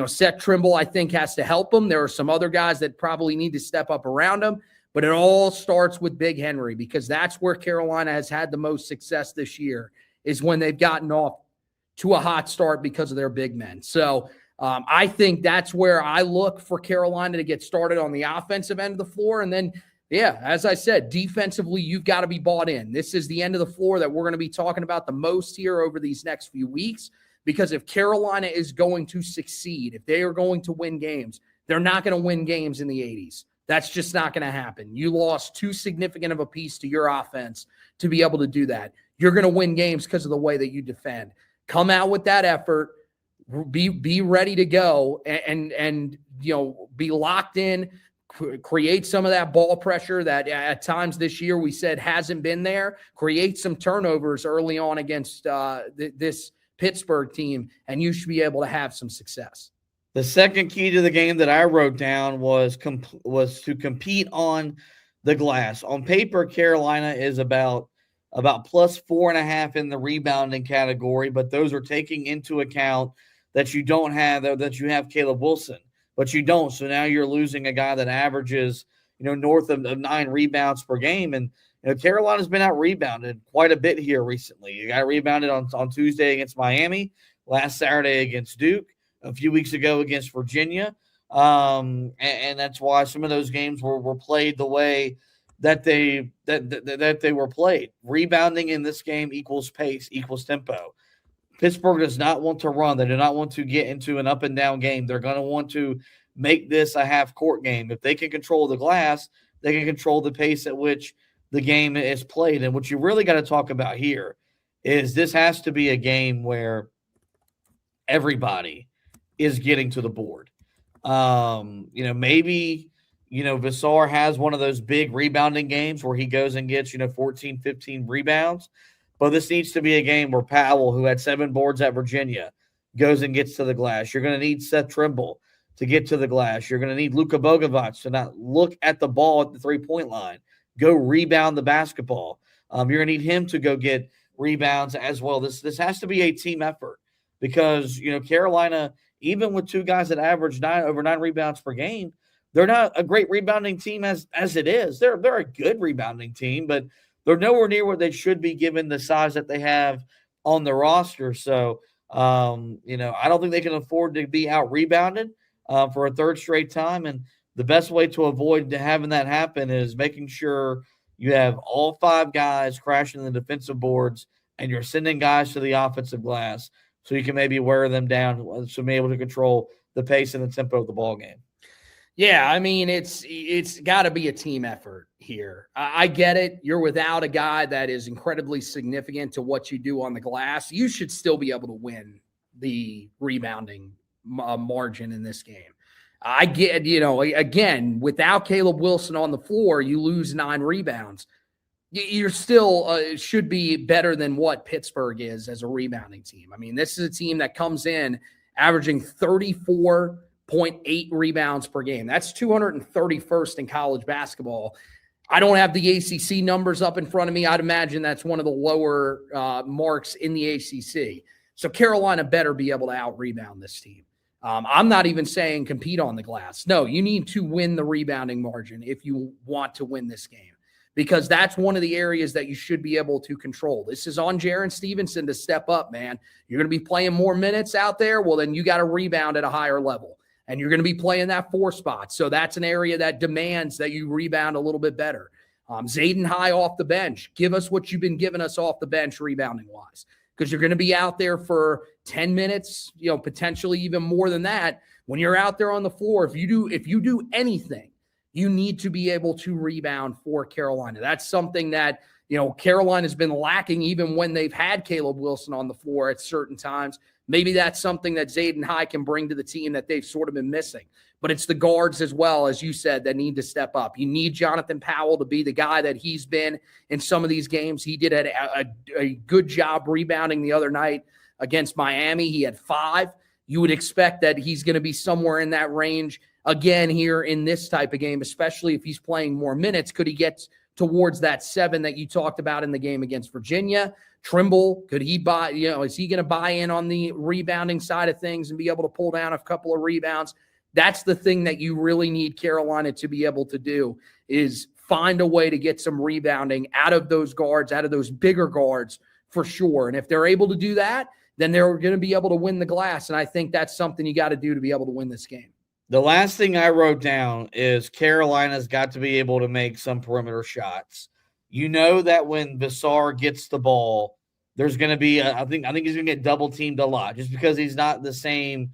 Seth Trimble, I think, has to help him. There are some other guys that probably need to step up around him, but it all starts with Big Henry, because that's where Carolina has had the most success this year, is when they've gotten off to a hot start because of their big men. So I think that's where I look for Carolina to get started on the offensive end of the floor. And then, yeah, as I said, defensively, you've got to be bought in. This is the end of the floor that we're going to be talking about the most here over these next few weeks, because if Carolina is going to succeed, if they are going to win games, they're not going to win games in the 80s. That's just not going to happen. You lost too significant of a piece to your offense to be able to do that. You're going to win games because of the way that you defend. Come out with that effort, be ready to go, and be locked in, create some of that ball pressure that at times this year we said hasn't been there. Create some turnovers early on against this Pittsburgh team, and you should be able to have some success. The second key to the game that I wrote down was to compete on the glass. On paper, Carolina is about plus 4.5 in the rebounding category, but those are taking into account that you have Caleb Wilson, but you don't. So now you're losing a guy that averages, north of 9 rebounds per game. And Carolina's been out rebounded quite a bit here recently. You got rebounded on Tuesday against Miami, last Saturday against Duke, a few weeks ago against Virginia. And that's why some of those games were played the way that they were played. Rebounding in this game equals pace, equals tempo. Pittsburgh does not want to run. They do not want to get into an up and down game. They're going to want to make this a half court game. If they can control the glass, they can control the pace at which the game is played. And what you really got to talk about here is this has to be a game where everybody is getting to the board. Maybe Vassar has one of those big rebounding games where he goes and gets, 14, 15 rebounds. But this needs to be a game where Powell, who had 7 boards at Virginia, goes and gets to the glass. You're going to need Seth Trimble to get to the glass. You're going to need Luka Bogovac to not look at the ball at the three-point line. Go rebound the basketball. You're going to need him to go get rebounds as well. This has to be a team effort because, Carolina, even with 2 guys that average over 9 rebounds per game, they're not a great rebounding team as it is. They're a good rebounding team, but they're nowhere near what they should be given the size that they have on the roster. So, I don't think they can afford to be out rebounded for a third straight time. And the best way to avoid having that happen is making sure you have all 5 guys crashing the defensive boards and you're sending guys to the offensive glass so you can maybe wear them down so be able to control the pace and the tempo of the ball game. Yeah, I mean, it's got to be a team effort here. I get it. You're without a guy that is incredibly significant to what you do on the glass. You should still be able to win the rebounding margin in this game. I get, again, without Caleb Wilson on the floor, you lose 9 rebounds. You're still should be better than what Pittsburgh is as a rebounding team. I mean, this is a team that comes in averaging 34.8 rebounds per game. That's 231st in college basketball. I don't have the ACC numbers up in front of me. I'd imagine that's one of the lower marks in the ACC. So Carolina better be able to out-rebound this team. I'm not even saying compete on the glass. No, you need to win the rebounding margin if you want to win this game, because that's one of the areas that you should be able to control. This is on Jaren Stevenson to step up, man. You're going to be playing more minutes out there. Well, then you got to rebound at a higher level. and you're going to be playing that 4 spot. So that's an area that demands that you rebound a little bit better. Zayden High off the bench. Give us what you've been giving us off the bench rebounding wise, because you're going to be out there for 10 minutes, potentially even more than that. When you're out there on the floor, if you do anything, you need to be able to rebound for Carolina. That's something that, Carolina's been lacking even when they've had Caleb Wilson on the floor at certain times. Maybe that's something that Zayden High can bring to the team that they've sort of been missing. But it's the guards as well, as you said, that need to step up. You need Jonathan Powell to be the guy that he's been in some of these games. He did a good job rebounding the other night against Miami. He had 5. You would expect that he's going to be somewhere in that range again here in this type of game, especially if he's playing more minutes. Could he get towards that 7 that you talked about in the game against Virginia? Trimble, could he is he going to buy in on the rebounding side of things and be able to pull down a couple of rebounds? That's the thing that you really need Carolina to be able to do, is find a way to get some rebounding out of those guards, out of those bigger guards for sure. And if they're able to do that, then they're going to be able to win the glass. And I think that's something you got to do to be able to win this game. The last thing I wrote down is Carolina's got to be able to make some perimeter shots. You know that when Vassar gets the ball, there's going to be I think he's going to get double teamed a lot, just because he's not the same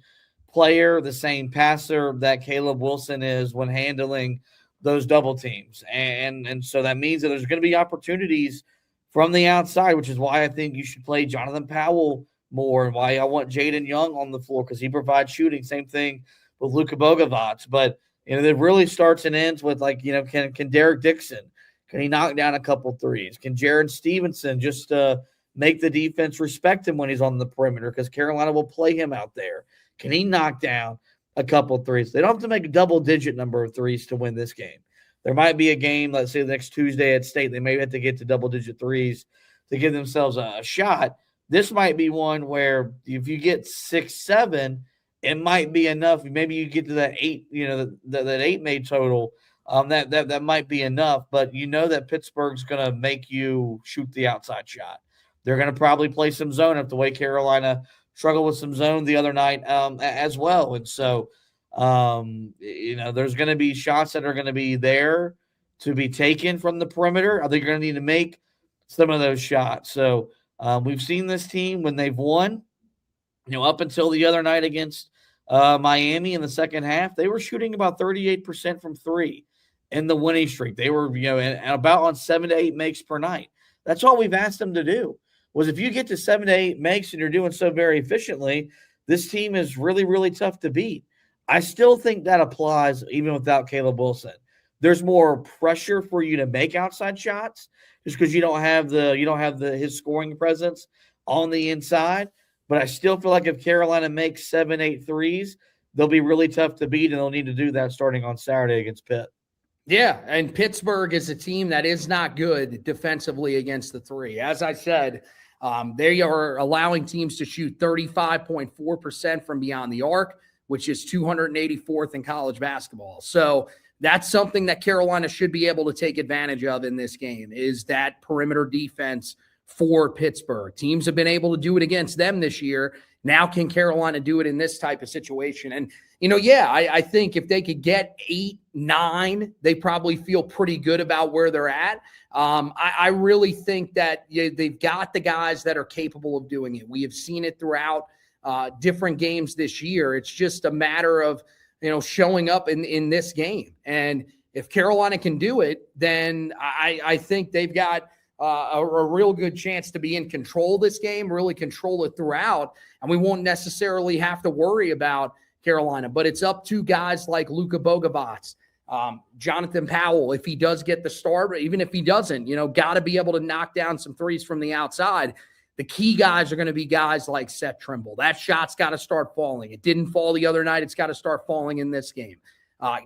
player, the same passer that Caleb Wilson is when handling those double teams. And so that means that there's going to be opportunities from the outside, which is why I think you should play Jonathan Powell more, and why I want Jaden Young on the floor, because he provides shooting. Same thing with Luka Bogovac. But it really starts and ends with, can Derek Dixon, can he knock down a couple threes? Can Jared Stevenson just make the defense respect him when he's on the perimeter, because Carolina will play him out there? Can he knock down a couple threes? They don't have to make a double-digit number of threes to win this game. There might be a game, let's say next Tuesday at State, they may have to get to double-digit threes to give themselves a shot. This might be one where if you get 6, 7, it might be enough. Maybe you get to that 8, that 8 made total. That might be enough, but that Pittsburgh's going to make you shoot the outside shot. They're going to probably play some zone up the way Carolina struggled with some zone the other night as well. And so, there's going to be shots that are going to be there to be taken from the perimeter. I think you're going to need to make some of those shots. So we've seen this team when they've won, up until the other night against Miami in the second half, they were shooting about 38% from 3 in the winning streak. They were, about on 7 to 8 makes per night. That's all we've asked them to do. Was if you get to 7 to 8 makes and you're doing so very efficiently, this team is really, really tough to beat. I still think that applies even without Caleb Wilson. There's more pressure for you to make outside shots just because you don't have his scoring presence on the inside. But I still feel like if Carolina makes 7, 8 threes, they'll be really tough to beat, and they'll need to do that starting on Saturday against Pitt. Yeah, and Pittsburgh is a team that is not good defensively against the 3. As I said, they are allowing teams to shoot 35.4% from beyond the arc, which is 284th in college basketball. So that's something that Carolina should be able to take advantage of in this game, is that perimeter defense for Pittsburgh. Teams have been able to do it against them this year. Now can Carolina do it in this type of situation? And, I think if they could get 8, 9, they probably feel pretty good about where they're at. I really think that they've got the guys that are capable of doing it. We have seen it throughout different games this year. It's just a matter of, showing up in this game. And if Carolina can do it, then I think they've got a real good chance to be in control of this game, really control it throughout, and we won't necessarily have to worry about Carolina. But it's up to guys like Luka Bogovac, Jonathan Powell, if he does get the start, but even if he doesn't, got to be able to knock down some threes from the outside. The key guys are going to be guys like Seth Trimble. That shot's got to start falling. It didn't fall the other night. It's got to start falling in this game.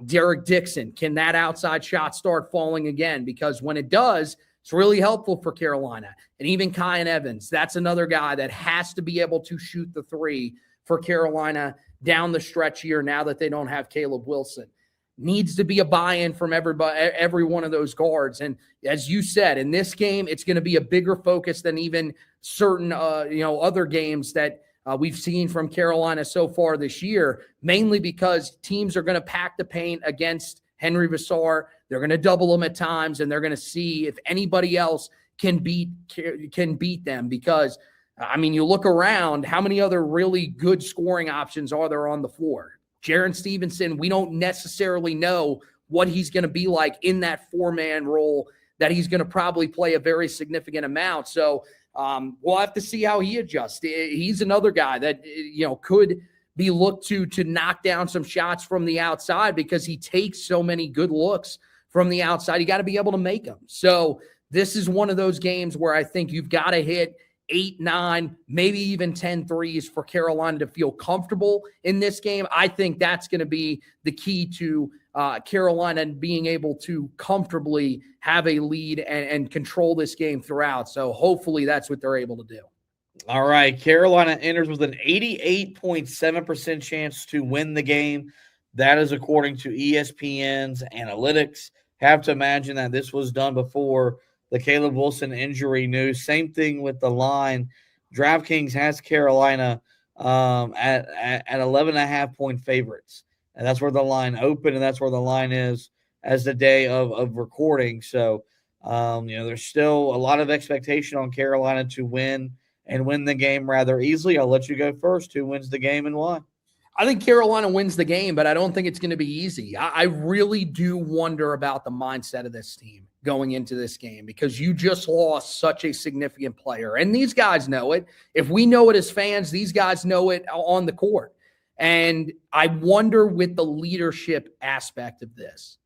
Derek Dixon, can that outside shot start falling again? Because when it does, it's really helpful for Carolina. And even Kyan Evans, that's another guy that has to be able to shoot the 3 for Carolina down the stretch here now that they don't have Caleb Wilson. Needs to be a buy-in from every one of those guards. And as you said, in this game, it's going to be a bigger focus than even certain, other games that we've seen from Carolina so far this year, mainly because teams are going to pack the paint against Henry Vassar. They're going to double him at times, and they're going to see if anybody else can beat them. Because, I mean, you look around, how many other really good scoring options are there on the floor? Jaron Stevenson, we don't necessarily know what he's going to be like in that four-man role that he's going to probably play a very significant amount. So we'll have to see how he adjusts. He's another guy that, could be looked to knock down some shots from the outside because he takes so many good looks from the outside. You got to be able to make them. So this is one of those games where I think you've got to hit 8, 9, maybe even 10 threes for Carolina to feel comfortable in this game. I think that's going to be the key to Carolina being able to comfortably have a lead and control this game throughout. So hopefully that's what they're able to do. All right. Carolina enters with an 88.7% chance to win the game. That is according to ESPN's analytics. Have to imagine that this was done before the Caleb Wilson injury news. Same thing with the line. DraftKings has Carolina at 11.5-point favorites. And that's where the line opened, and that's where the line is as the day of recording. So, there's still a lot of expectation on Carolina to win and win the game rather easily. I'll let you go first. Who wins the game and why? I think Carolina wins the game, but I don't think it's going to be easy. I really do wonder about the mindset of this team going into this game because you just lost such a significant player. And these guys know it. If we know it as fans, these guys know it on the court. And I wonder with the leadership aspect of this,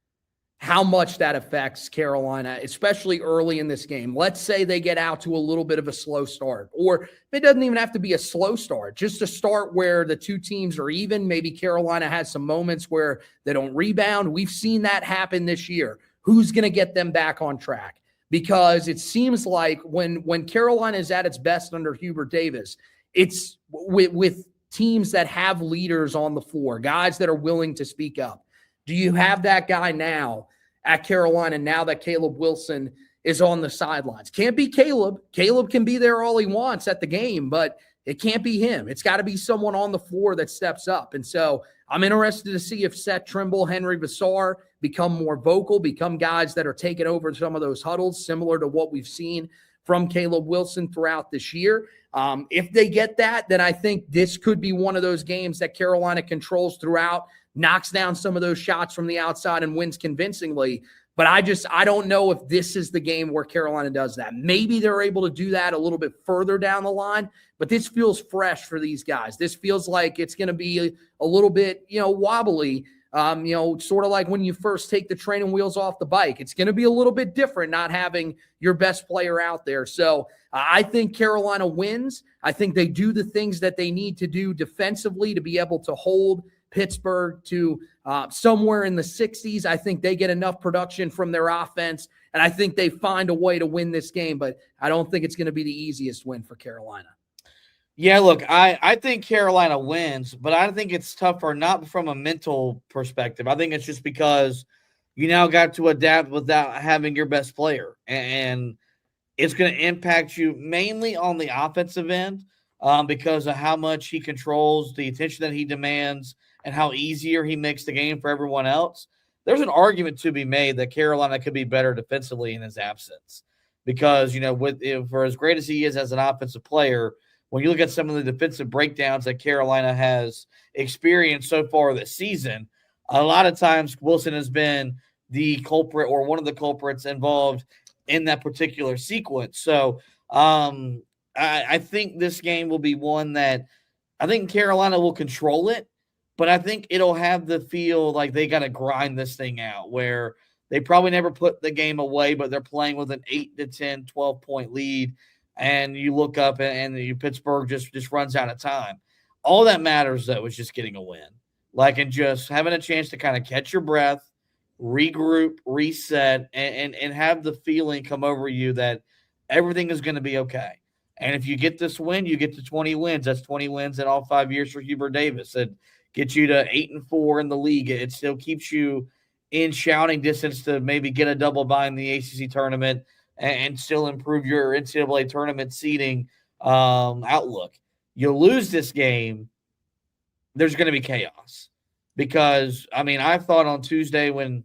how much that affects Carolina, especially early in this game. Let's say they get out to a little bit of a slow start, or it doesn't even have to be a slow start, just a start where the two teams are even. Maybe Carolina has some moments where they don't rebound. We've seen that happen this year. Who's going to get them back on track? Because it seems like when Carolina is at its best under Hubert Davis, it's with teams that have leaders on the floor, guys that are willing to speak up. Do you have that guy now at Carolina now that Caleb Wilson is on the sidelines? Can't be Caleb. Caleb can be there all he wants at the game, but it can't be him. It's got to be someone on the floor that steps up. And so I'm interested to see if Seth Trimble, Henry Vassar become more vocal, become guys that are taking over some of those huddles, similar to what we've seen from Caleb Wilson throughout this year. If they get that, then I think this could be one of those games that Carolina controls throughout, knocks down some of those shots from the outside and wins convincingly. But I don't know if this is the game where Carolina does that. Maybe they're able to do that a little bit further down the line, but this feels fresh for these guys. This feels like it's going to be a little bit, wobbly, sort of like when you first take the training wheels off the bike. It's going to be a little bit different not having your best player out there. So I think Carolina wins. I think they do the things that they need to do defensively to be able to hold Pittsburgh to somewhere in the 60s. I think they get enough production from their offense, and I think they find a way to win this game, but I don't think it's going to be the easiest win for Carolina. Yeah, look, I think Carolina wins, but I think it's tougher, not from a mental perspective. I think it's just because you now got to adapt without having your best player, and it's going to impact you mainly on the offensive end because of how much he controls, the attention that he demands, and how easier he makes the game for everyone else. There's an argument to be made that Carolina could be better defensively in his absence because, for as great as he is as an offensive player, when you look at some of the defensive breakdowns that Carolina has experienced so far this season, a lot of times Wilson has been the culprit or one of the culprits involved in that particular sequence. So I think this game will be one that I think Carolina will control it, but I think it'll have the feel like they got to grind this thing out where they probably never put the game away, but they're playing with an 8 to 10, 12-point lead. And you look up and Pittsburgh just runs out of time. All that matters, though, is just getting a win. And just having a chance to kind of catch your breath, regroup, reset, and have the feeling come over you that everything is going to be okay. And if you get this win, you get to 20 wins. That's 20 wins in all 5 years for Hubert Davis. It gets you to 8-4 in the league. It still keeps you in shouting distance to maybe get a double bye in the ACC tournament and still improve your NCAA tournament seeding outlook. You lose this game, there's going to be chaos. Because, I mean, I thought on Tuesday when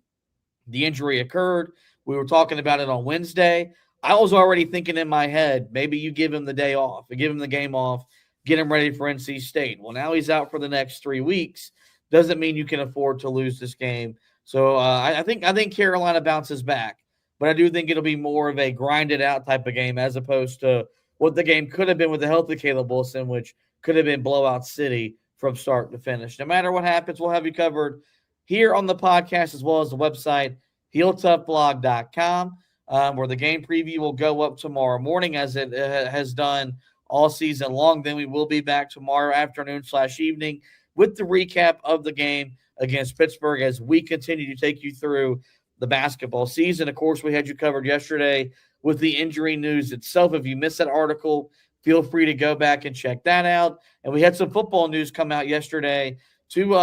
the injury occurred, we were talking about it on Wednesday. I was already thinking in my head, maybe you give him the day off, or give him the game off, get him ready for NC State. Well, now he's out for the next 3 weeks. Doesn't mean you can afford to lose this game. So I think Carolina bounces back, but I do think it'll be more of a grinded out type of game as opposed to what the game could have been with the healthy Caleb Wilson, which could have been blowout city from start to finish. No matter what happens, we'll have you covered here on the podcast as well as the website, HeelToughBlog.com, where the game preview will go up tomorrow morning as it has done all season long. Then we will be back tomorrow afternoon/evening with the recap of the game against Pittsburgh as we continue to take you through the basketball season. Of course, we had you covered yesterday with the injury news itself. If you missed that article, feel free to go back and check that out. And we had some football news come out yesterday. Two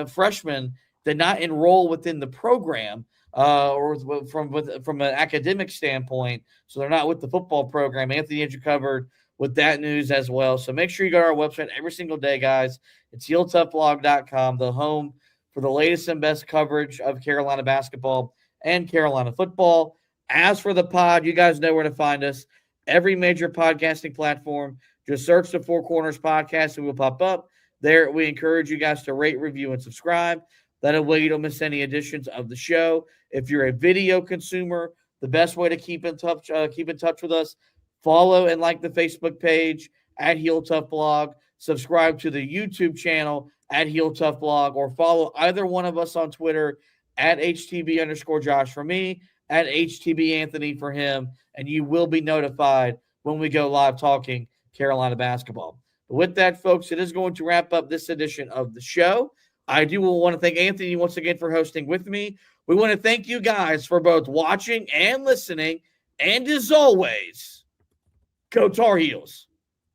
freshmen did not enroll within the program or from an academic standpoint, so they're not with the football program. Anthony had you covered with that news as well. So make sure you go to our website every single day, guys. It's HeelToughBlog.com, the home for the latest and best coverage of Carolina basketball and Carolina football. As for the pod, you guys know where to find us. Every major podcasting platform, just search the Four Corners Podcast and we'll pop up. There, we encourage you guys to rate, review, and subscribe. That way you don't miss any editions of the show. If you're a video consumer, the best way to keep in touch with us, follow and like the Facebook page at Heel Tough Blog. Subscribe to the YouTube channel at Heel Tough Blog, or follow either one of us on Twitter at HTB_Josh for me, at HTB Anthony for him, and you will be notified when we go live talking Carolina basketball. But with that, folks, it is going to wrap up this edition of the show. I do want to thank Anthony once again for hosting with me. We want to thank you guys for both watching and listening. And as always, go Tar Heels.